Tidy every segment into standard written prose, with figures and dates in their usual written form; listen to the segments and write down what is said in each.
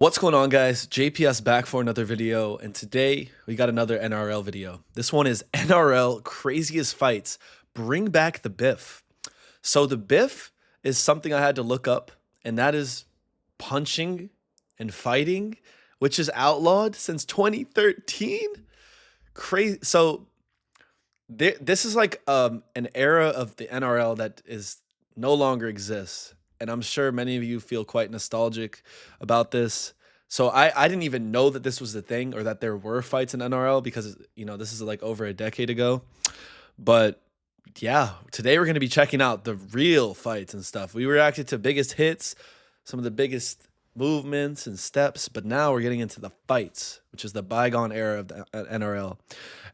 What's going on, guys? JPS back for another video, and today we got another NRL video. This one is NRL Craziest Fights. Bring back the Biff. So the Biff is something I had to look up, and that is punching and fighting, which is outlawed since 2013. Crazy. So this is like an era of the NRL that is no longer exists. And I'm sure many of you feel quite nostalgic about this. So I didn't even know that this was the thing or that there were fights in NRL because, you know, this is like over a decade ago. But yeah, today we're going to be checking out the real fights and stuff. We reacted to biggest hits, some of the biggest movements and steps, but now we're getting into the fights, which is the bygone era of the NRL.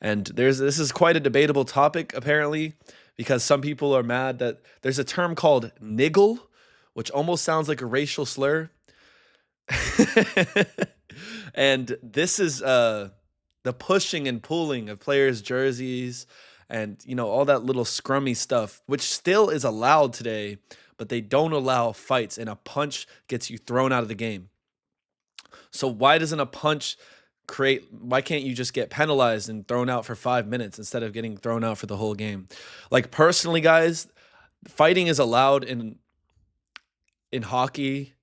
And this is quite a debatable topic, apparently, because some people are mad that there's a term called niggle, which almost sounds like a racial slur. And this is the pushing and pulling of players' jerseys and, you know, all that little scrummy stuff, which still is allowed today, but they don't allow fights, and a punch gets you thrown out of the game. So why doesn't a punch why can't you just get penalized and thrown out for 5 minutes instead of getting thrown out for the whole game? Like, personally, guys, fighting is allowed in hockey.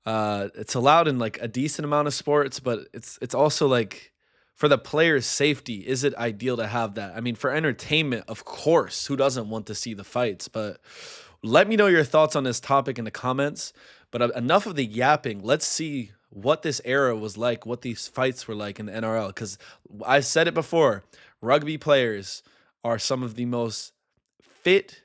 It's allowed in like a decent amount of sports, but it's also like for the player's safety, is it ideal to have that? I mean, for entertainment, of course, who doesn't want to see the fights? But let me know your thoughts on this topic in the comments. But enough of the yapping. Let's see what this era was like, what these fights were like in the NRL. Because I've said it before, rugby players are some of the most fit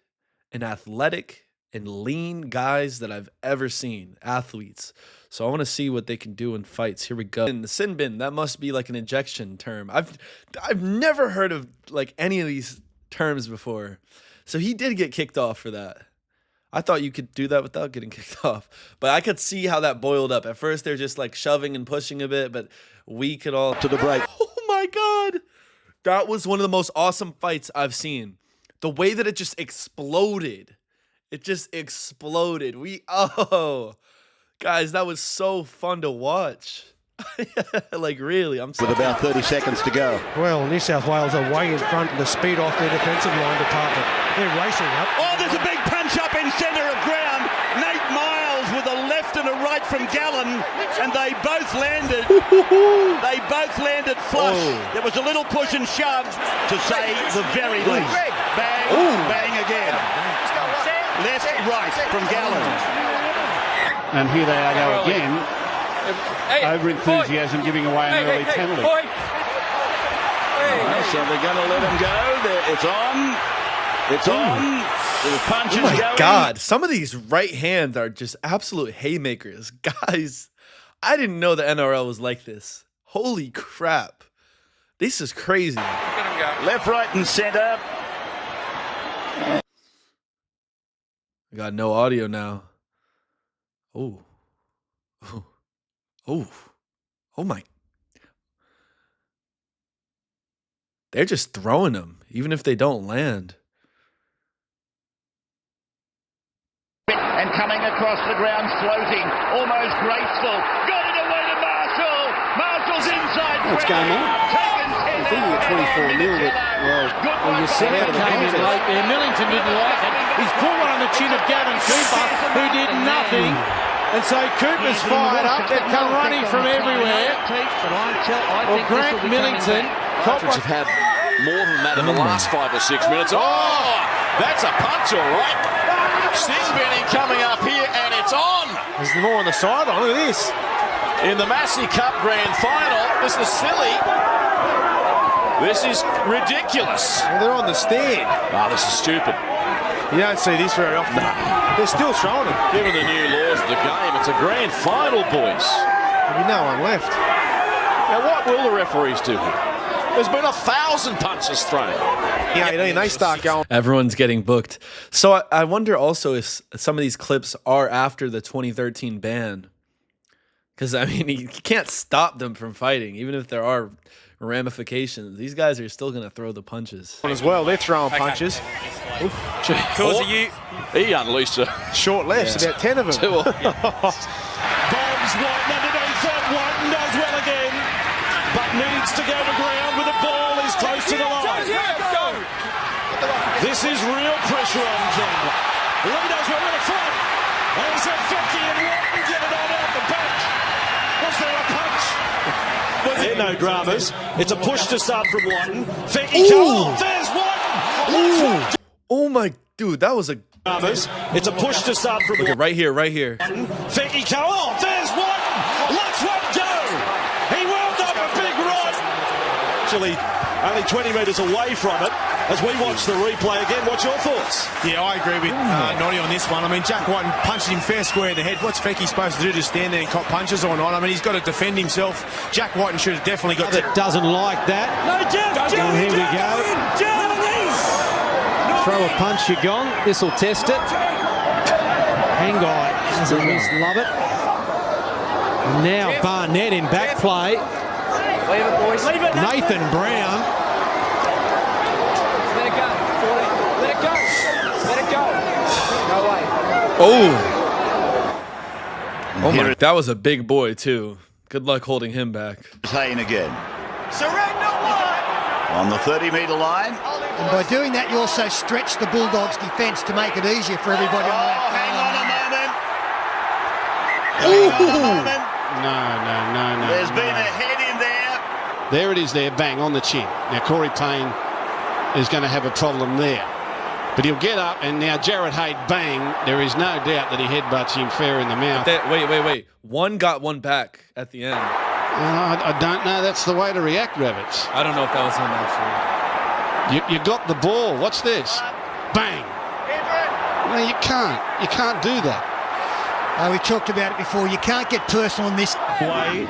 and athletic and lean guys that I've ever seen, athletes. So I want to see what they can do in fights. Here we go. In the sin bin, that must be like an ejection term. I've never heard of like any of these terms before. So he did get kicked off for that. I thought you could do that without getting kicked off. But I could see how that boiled up. At first, they're just like shoving and pushing a bit, but we could all... To the break. Oh my God. That was one of the most awesome fights I've seen. The way that it just exploded. It just exploded. Guys, that was so fun to watch. Like, really, I'm sorry. With about 30 seconds to go. Well, New South Wales are way in front of the speed off their defensive line department. They're racing up. Oh, there's a big punch up in centre of ground. Nate Miles with a left and a right from Gallen, and they both landed. They both landed flush. Oh. There was a little push and shove, to say the very least. Bang, bang again. Left, right from Gallen. And here they are now again. Over enthusiasm, giving away an early penalty. So they're going to let him go. It's on. It's on. The punch is going. Oh my God. Some of these right hands are just absolute haymakers. Guys, I didn't know the NRL was like this. Holy crap. This is crazy. Left, right, and center. I got no audio now. Oh. Oh. Oh. Oh my. They're just throwing them, even if they don't land. And coming across the ground, floating, almost graceful. Got it away to Marshall. Marshall's inside. What's going on? I think you're 24 nil. Well, you said out of the hands late there. Millington didn't like it. He's pulled one on the chin of Gavin Cooper, who did nothing. And so Cooper's fired up. They've come running from everywhere. Well, Grant Millington. Which have had more than that in the last 5 or 6 minutes. Oh, that's a punch, all right. Sting Benning coming up here, and it's on. There's more on the sideline. Look at this. In the Massey Cup Grand Final, this is silly. This is ridiculous. Well, they're on the stand. Oh, this is stupid. You don't see this very often. They're still throwing them. Given the new laws of the game, it's a grand final, boys. There'll be no one left. Now, what will the referees do here? There's been 1,000 punches thrown. Yeah, they start going. Everyone's getting booked. So I wonder also if some of these clips are after the 2013 ban. Because, I mean, you can't stop them from fighting, even if there are ramifications. These guys are still going to throw the punches. As well, they're throwing punches. Because he unleashed a short lefts, about 10 of them. Bombs right underneath. to go to ground with the ball. He's close to the line. This is real pressure on John. Lido's went with the front. And he's had 50 and one. Get it on out the back. Was there a punch? There no dramas. It's a push to start from Whiten. Fecky Cole. There's Whiten. Oh my, dude, that was a dramas. It's a push to start from look at right here, right here. Fecky Cole. There's Whiten. Let's one go. He wound up a big run. Actually, only 20 metres away from it. As we watch the replay again, what's your thoughts? Yeah, I agree with Noddy on this one. I mean, Jack Whiten punched him fair square in the head. What's Fecky supposed to do? Just stand there and cop punches or not? I mean, he's got to defend himself. Jack Whiten should have definitely got to... Doesn't like that. No, Jeff, Here we go. Throw a punch, you're gone. This will test it. Hangai doesn't love it. Now Barnett in back play. Leave it, boys. Leave it. Nathan Brown. Let it go. Let it go. Let it go. No way. Oh my, that was a big boy too. Good luck holding him back. Hayne again. Surrender line. On the 30-metre line. And by doing that, you also stretch the Bulldogs' defence to make it easier for everybody. Hang on a moment. No. There's been a head in there. There it is there, bang, on the chin. Now, Corey Payne is going to have a problem there. But he'll get up, and now Jared Hayde, bang. There is no doubt that he headbutts him fair in the mouth. Wait. One got one back at the end. I don't know. That's the way to react, Rabbits. I don't know if that was him, actually. You got the ball. Watch this. Bang. No, you can't. You can't do that. We talked about it before. You can't get personal in this way.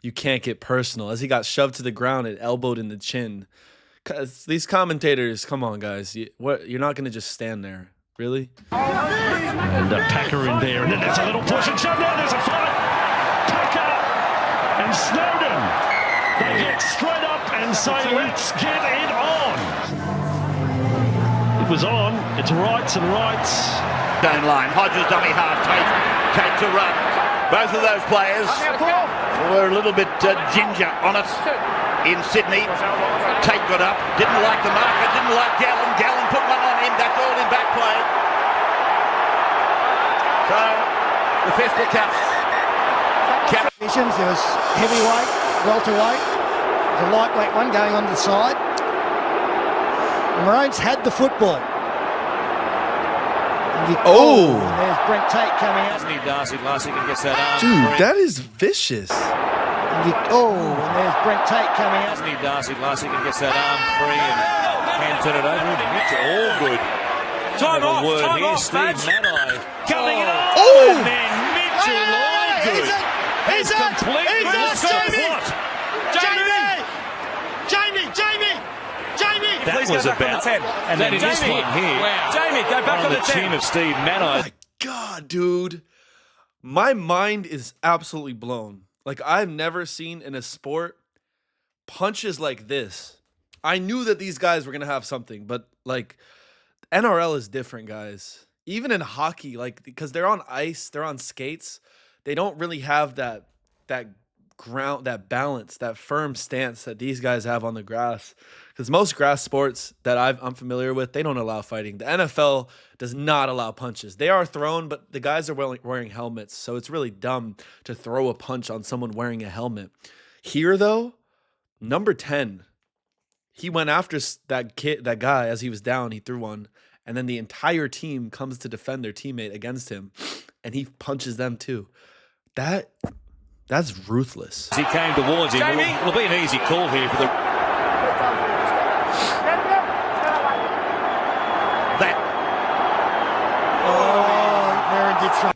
You can't get personal. As he got shoved to the ground, it elbowed in the chin. Cause these commentators, come on, guys. You're not going to just stand there. Really? And Packer in there, and then there's a little push and shove. Now there's a fight. Packer and Snowden. They get straight up and say, let's get it on. It was on. It's rights and rights. Down line. Hodges dummy half. Tate to run. Both of those players were a little bit ginger on it in Sydney. Tate got up. Didn't like the marker. Didn't like Gallen. Gallen put one on him. That's all in back play. So, the fisticuffs. There was heavyweight, welterweight, the lightweight one going on the side. The Maroons had the football. And there's Brent Tate coming out. Darcy gets that arm. Dude, that is vicious. And there's Brent Tate coming out. Darcy gets that arm free and hands it over. Mitchell, all good. Time off, Steve Matai coming up. And then Mitchell, all good. He's completely what? Jamie! That was about. And then this one here. Wow. Jamie, go back on the chin of Steve Matai. Oh my God, dude. My mind is absolutely blown. Like, I've never seen in a sport punches like this. I knew that these guys were going to have something, but, like, NRL is different, guys. Even in hockey, like, because they're on ice, they're on skates, they don't really have that ground, that balance, that firm stance that these guys have on the grass. Because most grass sports that I'm familiar with, they don't allow fighting. The NFL does not allow punches. They are thrown, but the guys are wearing helmets, so it's really dumb to throw a punch on someone wearing a helmet. Here, though, number 10, he went after that guy as he was down. He threw one, and then the entire team comes to defend their teammate against him, and he punches them too. That's ruthless. He came towards him. It'll be an easy call here for the... Merrin did throw.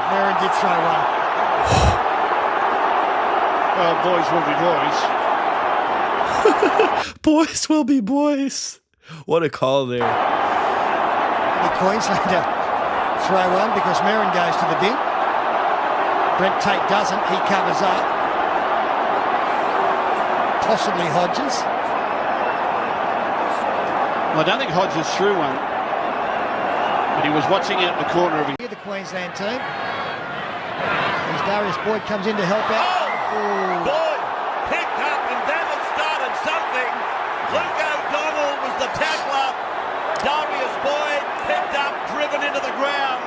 Merrin did throw one. Well, boys will be boys. Boys will be boys. What a call there. The Queenslander throw one because Merrin goes to the bin. Brent Tate doesn't. He covers up. Possibly Hodges. Well, I don't think Hodges threw one, but he was watching out the corner of his... The Queensland team. As Darius Boyd comes in to help out. Boyd picked up, and that has started something. Luke O'Donnell was the tackler. Darius Boyd picked up, driven into the ground,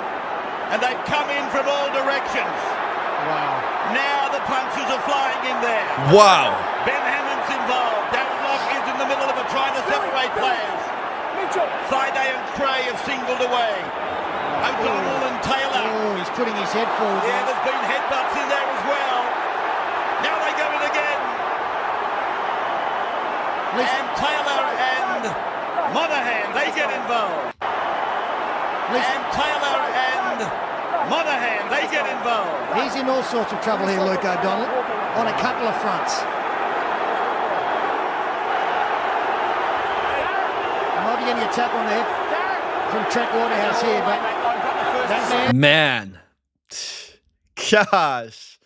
and they've come in from all directions. Wow. Now the punches are flying in there. Wow. Ben Hammond's involved. Darren Lock is in the middle of it, trying to separate players. Friday and Cray have singled away. O'Donnell and Taylor. Oh, he's putting his head forward. Yeah, there's been headbutts in there as well. Now they go in again. And Taylor and Monahan, they get involved. And Taylor and Monahan, they get involved. He's in all sorts of trouble here, Luke O'Donnell, on a couple of fronts. Might be getting a tap on the head from Trent Waterhouse here, but that Man. Gosh.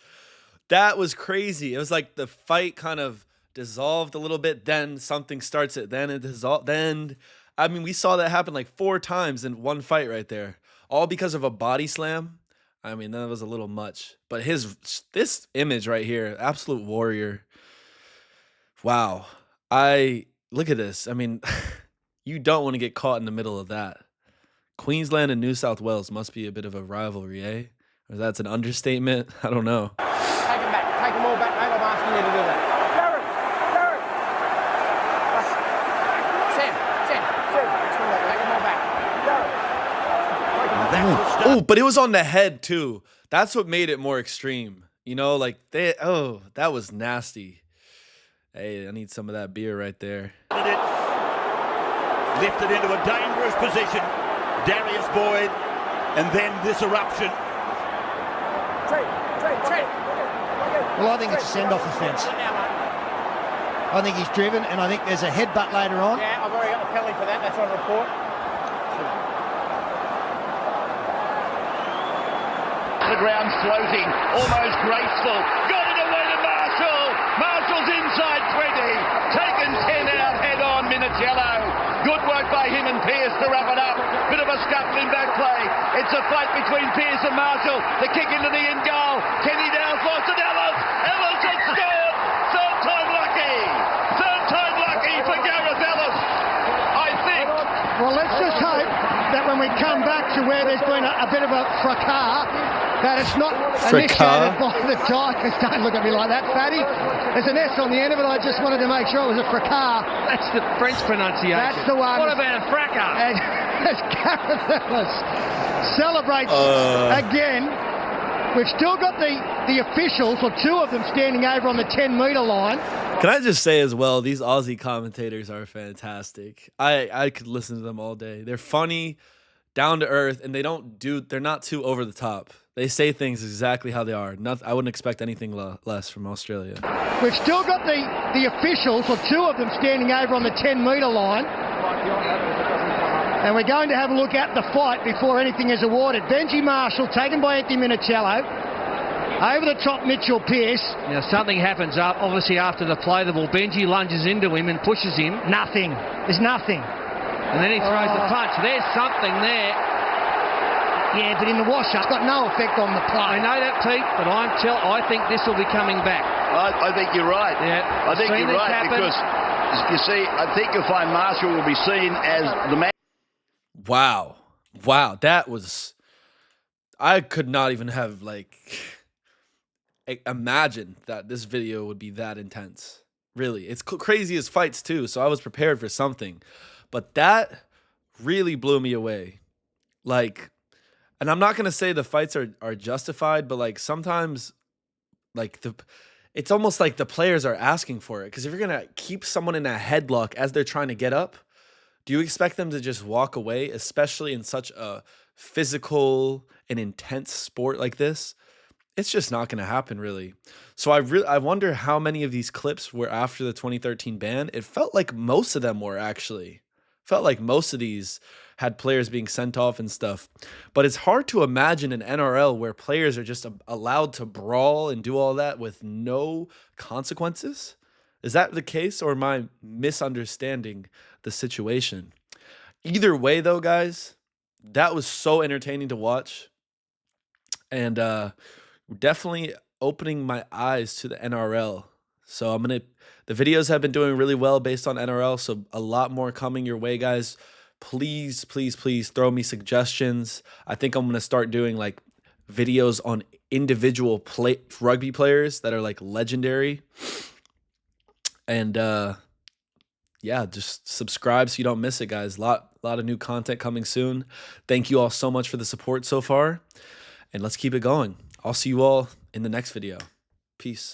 That was crazy. It was like the fight kind of dissolved a little bit, then something starts it, then it dissolved, then I mean, we saw that happen like 4 times in one fight right there, all because of a body slam. I mean, that was a little much, but this image right here, absolute warrior. Wow. Look at this. I mean, you don't want to get caught in the middle of that. Queensland and New South Wales must be a bit of a rivalry, eh? Or that's an understatement? I don't know. Take him back. Take them all back, mate. I'm asking you to do that. Oh, but it was on the head too. That's what made it more extreme. You know, like that was nasty. Hey, I need some of that beer right there. Lifted into a dangerous position. Darius Boyd, and then this eruption. Well, I think it's a send-off offence. I think he's driven, and I think there's a headbutt later on. Yeah, I've already got the penalty for that. That's on report. The ground floating, almost graceful. Got it away to Marshall. Marshall's inside 20. Taken 10 out, head on Minicello. Good work by him and Pearce to wrap it up. Bit of a scuffling back play. It's a fight between Pearce and Marshall. The kick into the end goal. Kenny Dow's lost to Ellis. Ellis has scored. Third time lucky. Third time lucky for Gareth Ellis. I think. Well, let's just hope that when we come back to where there's been a bit of a fracas, that it's not initiated by the Tigers. Don't look at me like that, Fatty. There's an S on the end of it. I just wanted to make sure it was a fracas. That's the French pronunciation. That's the one. What about a fracas? And as Gareth Ellis celebrates again, we've still got the officials, or 2 of them, standing over on the 10-metre line. Can I just say as well, these Aussie commentators are fantastic. I could listen to them all day. They're funny, down to earth, and they're not too over the top. They say things exactly how they are. I wouldn't expect anything less from Australia. We've still got the officials, or 2 of them, standing over on the 10-metre line. And we're going to have a look at the fight before anything is awarded. Benji Marshall, taken by Anthony Minicello. Over the top, Mitchell Pearce. Now, something happens obviously after the play the ball. Benji lunges into him and pushes him. Nothing. There's nothing. And then he throws the punch. There's something there. Yeah, but in the wash-up, it's got no effect on the play. I know that, Pete, but I think this will be coming back. I think you're right. Yeah, I think you're right because, you see, I think you'll find Marshall will be seen as the man. Wow. That was... I could not even have, imagined that this video would be that intense. Really. It's crazy as fights, too, so I was prepared for something. But that really blew me away. And I'm not going to say the fights are justified, but sometimes it's almost like the players are asking for it. Because if you're going to keep someone in a headlock as they're trying to get up, do you expect them to just walk away, especially in such a physical and intense sport like this? It's just not going to happen, really. So I wonder how many of these clips were after the 2013 ban. It felt like most of them were, actually. Felt like most of these had players being sent off and stuff. But it's hard to imagine an NRL where players are just allowed to brawl and do all that with no consequences. Is that the case, or am I misunderstanding the situation? Either way, though, guys, that was so entertaining to watch. And definitely opening my eyes to the NRL. So the videos have been doing really well based on NRL. So a lot more coming your way, guys. Please, please, please throw me suggestions. I think I'm going to start doing like videos on individual rugby players that are like legendary. And yeah, just subscribe so you don't miss it, guys. Lot of new content coming soon. Thank you all so much for the support so far. And let's keep it going. I'll see you all in the next video. Peace.